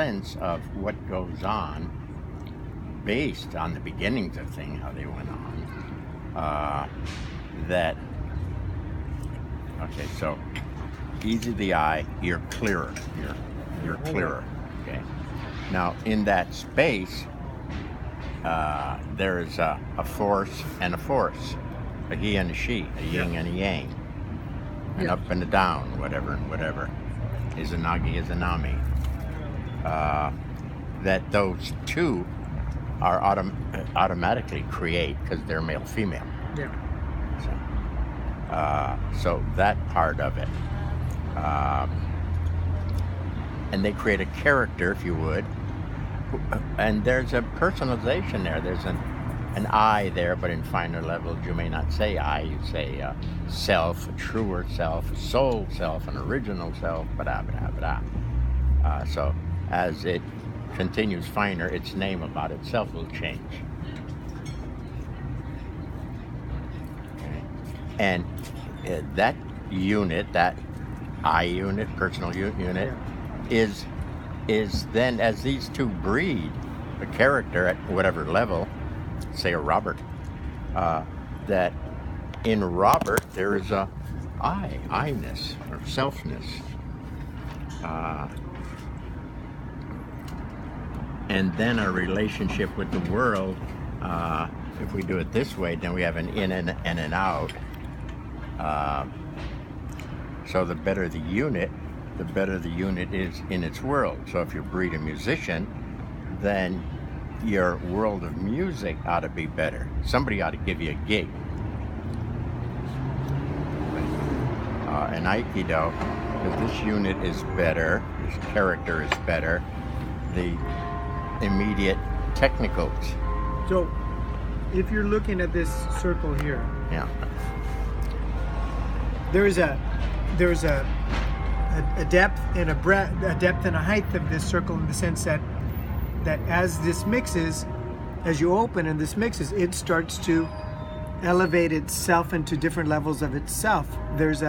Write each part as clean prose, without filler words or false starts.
sense of what goes on based on the beginnings of things, how they went on. Okay, so easy the eye, you're clearer. You're clearer. Okay. Now in that space, there is a force and a force, a he and a she, a yin and a yang, an up and a down, whatever and whatever. Izanagi, Izanami. That those two are automatically create because they're male female. Yeah. So that part of it. And they create a character, if you would. And there's a personalization there. There's an I there, but in finer levels, you may not say I. You say self, a truer self, a soul self, an original self, so as it continues finer, its name about itself will change. Okay. And that unit, that I unit, personal unit, is then, as these two breed a character at whatever level, say a Robert, that in Robert there is a I-ness or selfness. And then our relationship with the world, if we do it this way, then we have an in and an out. So the better the unit is in its world. So if you breed a musician, then your world of music ought to be better. Somebody ought to give you a gig. In Aikido, if this unit is better, this character is better, the immediate technicals. So if you're looking at this circle here, there's a depth and a breadth, a depth and a height of this circle, in the sense that as this mixes, as you open and this mixes, it starts to elevate itself into different levels of itself. There's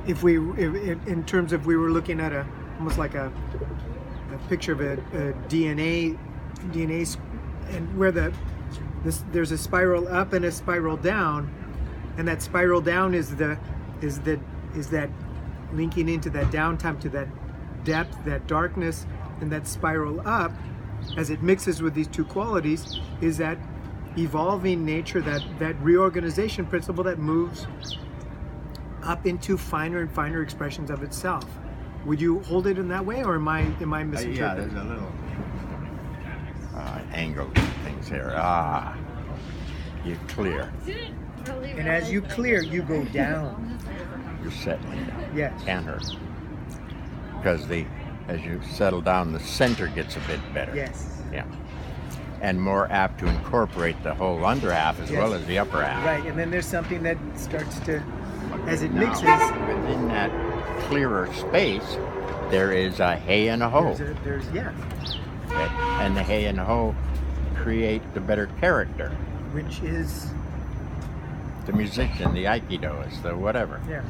in terms of, we were looking at almost like a picture of a DNA, and where there's a spiral up and a spiral down, and that spiral down is that linking into that downtime, to that depth, that darkness, and that spiral up, as it mixes with these two qualities, is that evolving nature, that reorganization principle that moves up into finer and finer expressions of itself. Would you hold it in that way, or am I misinterpreting? Yeah, there's a little angle things here. You clear. And as you clear, you go down. You're settling down. Yes. Can't hurt. Because as you settle down, the center gets a bit better. Yes. Yeah. And more apt to incorporate the whole under half as well as the upper half. Right, and then there's something that starts to, as it now, mixes. Within that clearer space, there is a hey and a ho. Okay? And the hey and the ho create the better character. Which is? The musician, the aikidoist, the whatever. Yeah.